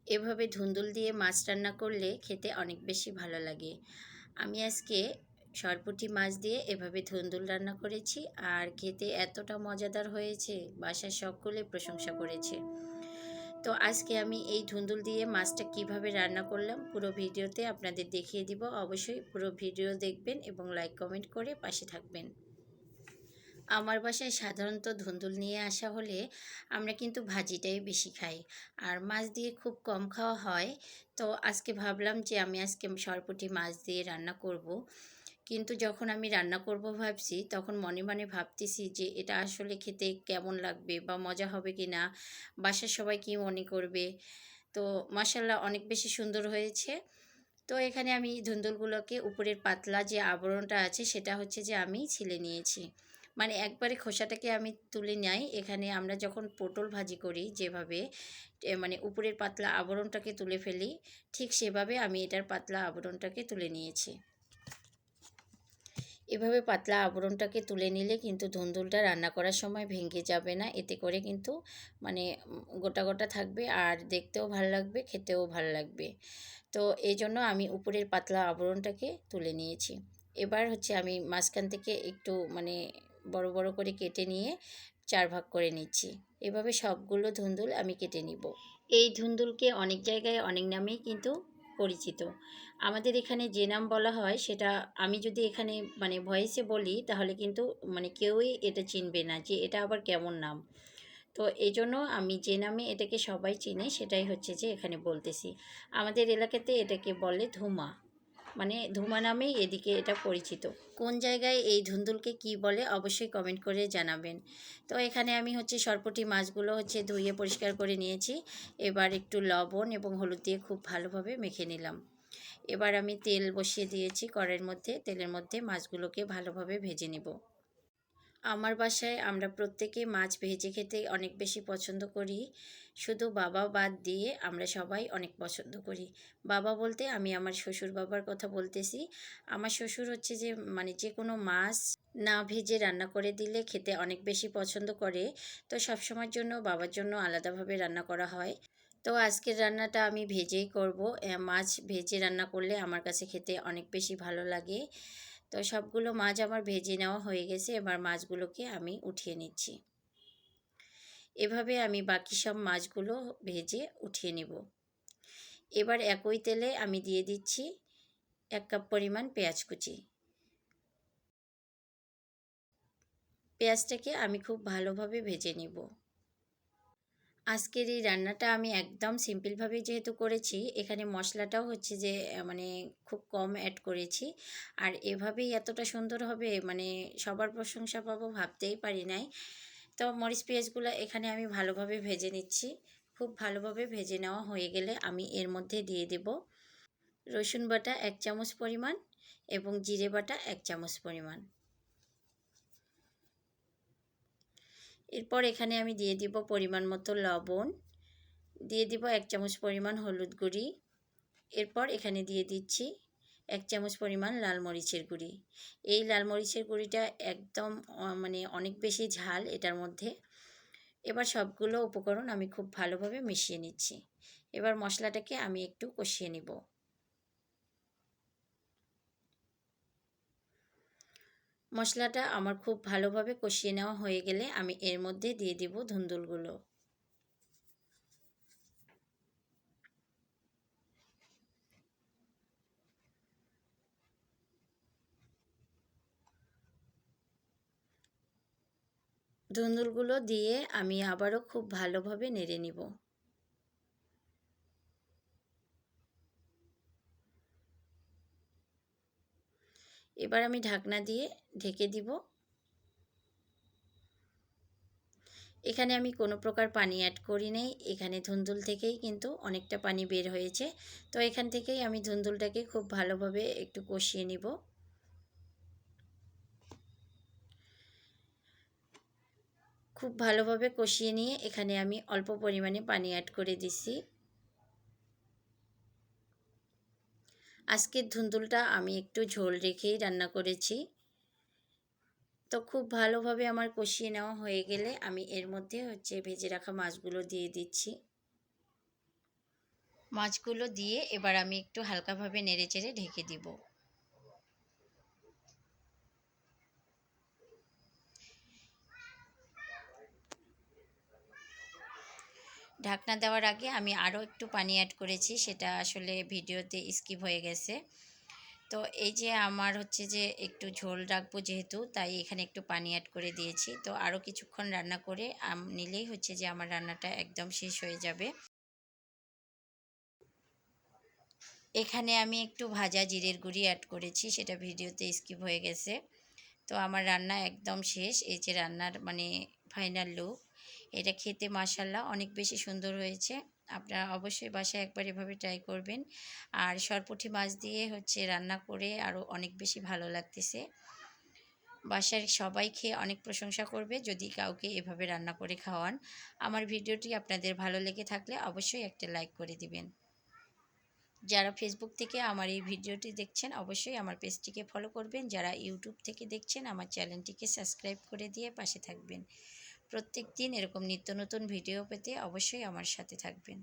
এভাবে ধুন্দুল দিয়ে মাছ রান্না করলে খেতে অনেক বেশি ভালো লাগে। আমি আজকে সরপুঁটি মাছ দিয়ে এভাবে ধুন্দুল রান্না করেছি, আর খেতে এতটা মজাদার হয়েছে, বাসার সকলে প্রশংসা করেছে। তো আজকে আমি এই ধুন্দুল দিয়ে মাছটা কিভাবে রান্না করলাম পুরো ভিডিওতে আপনাদের দেখিয়ে দিব। অবশ্যই পুরো ভিডিও দেখবেন এবং লাইক কমেন্ট করে পাশে থাকবেন। আমার বাসায় সাধারণত ধুন্দুল নিয়ে আসা হলে আমরা কিন্তু ভাজিটাই বেশি খাই, আর মাছ দিয়ে খুব কম খাওয়া হয়। তো আজকে ভাবলাম যে আমি আজকে সরপুঁটি মাছ দিয়ে রান্না করব। কিন্তু যখন আমি রান্না করব ভাবছি, তখন মনে মনে ভাবতেছি যে এটা আসলে খেতে কেমন লাগবে বা মজা হবে কি না, বাসার সবাই কী মনে করবে। তো মাশাল্লাহ অনেক বেশি সুন্দর হয়েছে। তো এখানে আমি ধুন্দুলগুলোকে উপরের পাতলা যে আবরণটা আছে সেটা হচ্ছে যে আমি ছিলে নিয়েছি। মানে একবারে খোসাটাকে আমি তুলে নেই। এখানে আমরা যখন পটল ভাজি করি যেভাবে মানে উপরের পাতলা আবরণটাকে তুলে ফেলি, ঠিক সেভাবে আমি এটার পাতলা আবরণটাকে তুলে নিয়েছি। এভাবে পাতলা আবরণটাকে তুলে নিলে কিন্তু ধুন্দুলটা রান্না করার সময় ভেঙে যাবে না। এতে করে কিন্তু মানে গোটা গোটা থাকবে, আর দেখতেও ভালো লাগবে, খেতেও ভালো লাগবে। তো এই জন্য আমি উপরের পাতলা আবরণটাকে তুলে নিয়েছি। এবার হচ্ছে আমি মাঝখান থেকে একটু মানে বড় বড় করে কেটে নিয়ে 4 ভাগ করে নিচ্ছি। এভাবে সবগুলো ধুন্দুল আমি কেটে নিব। এই ধুন্দুলকে অনেক জায়গায় অনেক নামেই কিন্তু পরিচিত। আমাদের এখানে যে নাম বলা হয় সেটা আমি যদি এখানে মানে ভয়েসে বলি, তাহলে কিন্তু মানে কেউই এটা চিনবে না যে এটা আবার কেমন নাম। তো এই জন্য আমি যে নামে এটাকে সবাই চিনে সেটাই হচ্ছে যে এখানে বলতেছি। আমাদের এলাকাতে এটাকে বলে ধুমা, মানে ধুমা নামেই এদিকে এটা পরিচিত। কোন জায়গায় এই ধুন্দুলকে কি বলে অবশ্যই কমেন্ট করে জানাবেন। তো এখানে আমি হচ্ছে সরপুঁটি মাছগুলো হচ্ছে ধুয়ে পরিষ্কার করে নিয়েছি। এবার একটু লবণ এবং হলুদ দিয়ে খুব ভালোভাবে মেখে নিলাম। এবার আমি তেল বসিয়ে দিয়েছি কড়াইয়ের মধ্যে। তেলের মধ্যে মাছগুলোকে ভালোভাবে ভেজে নেব। আমার বাসায় আমরা প্রত্যেকে মাছ ভেজে খেতে অনেক বেশি পছন্দ করি। শুধু বাবা বাদ দিয়ে আমরা সবাই অনেক পছন্দ করি। বাবা বলতে আমি আমার শ্বশুর বাবার কথা বলতেছি। আমার শ্বশুর হচ্ছে যে মানে যে কোনো মাছ না ভেজে রান্না করে দিলে খেতে অনেক বেশি পছন্দ করে। তো সবসময়ের জন্য বাবার জন্য আলাদাভাবে রান্না করা হয়। তো আজকের রান্নাটা আমি ভেজেই করব। মাছ ভেজে রান্না করলে আমার কাছে খেতে অনেক বেশি ভালো লাগে। তো সবগুলো মাছ আমার ভেজে নেওয়া হয়ে গেছে। এবার মাছগুলোকে আমি উঠিয়ে নিচ্ছি। এভাবে আমি বাকি সব মাছগুলো ভেজে উঠিয়ে নেব। এবার একই তেলে আমি দিয়ে দিচ্ছি 1 কাপ পরিমাণ পেঁয়াজ কুচি। পেঁয়াজটাকে আমি খুব ভালোভাবে ভেজে নেব। আজকের এই রান্নাটা আমি একদম সিম্পলভাবে যেহেতু করেছি, এখানে মশলাটাও হচ্ছে যে মানে খুব কম অ্যাড করেছি। আর এভাবেই এতটা সুন্দর হবে মানে সবার প্রশংসা পাবো ভাবতেই পারি নাই। তো মরিচ পেঁয়াজগুলো এখানে আমি ভালোভাবে ভেজে নিচ্ছি। খুব ভালোভাবে ভেজে নেওয়া হয়ে গেলে আমি এর মধ্যে দিয়ে দেব রসুন বাটা 1 চামচ পরিমাণ এবং জিরে বাটা 1 চামচ পরিমাণ। এরপর এখানে আমি দিয়ে দিব পরিমাণ মতো লবণ, দিয়ে দিব 1 চামচ পরিমাণ হলুদ গুঁড়ি। এরপর এখানে দিয়ে দিচ্ছি 1 চামচ পরিমাণ লাল মরিচের গুঁড়ি। এই লাল মরিচের গুঁড়িটা একদম মানে অনেক বেশি ঝাল এটার মধ্যে। এবার সবগুলো উপকরণ আমি খুব ভালোভাবে মিশিয়ে নিচ্ছি। এবার মশলাটাকে আমি একটু কষিয়ে নিব। মশলাটা আমার খুব ভালোভাবে কষিয়ে নেওয়া হয়ে গেলে আমি এর মধ্যে দিয়ে দিব ধুন্দুলগুলো। ধুন্দুলগুলো দিয়ে আমি আবারও খুব ভালোভাবে নেড়ে নিব। এবার আমি ঢাকনা দিয়ে ঢেকে দিব। এখানে আমি কোনো প্রকার পানি অ্যাড করি নাই। এখানে ধুন্দুল থেকেই কিন্তু অনেকটা পানি বের হয়েছে। তো এখান থেকেই আমি ধুন্দুলটাকে খুব ভালোভাবে একটু কষিয়ে নিব। খুব ভালোভাবে কষিয়ে নিয়ে এখানে আমি অল্প পরিমাণে পানি অ্যাড করে দিছি। আজকের ধুন্দুলটা আমি একটু ঝোল রেখেই রান্না করেছি। তো খুব ভালোভাবে আমার কষিয়ে নেওয়া হয়ে গেলে আমি এর মধ্যে হচ্ছে ভেজে রাখা মাছগুলো দিয়ে দিচ্ছি। মাছগুলো দিয়ে এবার আমি একটু হালকাভাবে নেড়েচেড়ে ঢেকে দিব। ঢাকনা দেওয়ার আগে আমি আরও একটু পানি অ্যাড করেছি, সেটা আসলে ভিডিওতে স্কিপ হয়ে গেছে। তো এই যে আমার হচ্ছে যে একটু ঝোল রাখবো যেহেতু, তাই এখানে একটু পানি অ্যাড করে দিয়েছি। তো আরও কিছুক্ষণ রান্না করে নিলেই হচ্ছে যে আমার রান্নাটা একদম শেষ হয়ে যাবে। এখানে আমি একটু ভাজা জিরের গুঁড়ি অ্যাড করেছি, সেটা ভিডিওতে স্কিপ হয়ে গেছে। তো আমার রান্না একদম শেষ। এই যে রান্নার মানে ফাইনাল লুক। এটা খেতে মাশাআল্লাহ অনেক বেশি সুন্দর হয়েছে। আপনারা অবশ্যই বাসায় একবার এভাবে ট্রাই করবেন। আর সরপুঁটি মাছ দিয়ে হচ্ছে রান্না করে আরও অনেক বেশি ভালো লাগতেছে। বাসার সবাই খেয়ে অনেক প্রশংসা করবে যদি কাউকে এভাবে রান্না করে খাওয়ান। আমার ভিডিওটি আপনাদের ভালো লেগে থাকলে অবশ্যই একটা লাইক করে দিবেন। যারা ফেসবুক থেকে আমার এই ভিডিওটি দেখছেন অবশ্যই আমার পেজটিকে ফলো করবেন। যারা ইউটিউব থেকে দেখছেন আমার চ্যানেলটিকে সাবস্ক্রাইব করে দিয়ে পাশে থাকবেন। প্রত্যেক দিন এরকম নিত্য নতুন ভিডিও পেতে অবশ্যই আমার সাথে থাকবেন।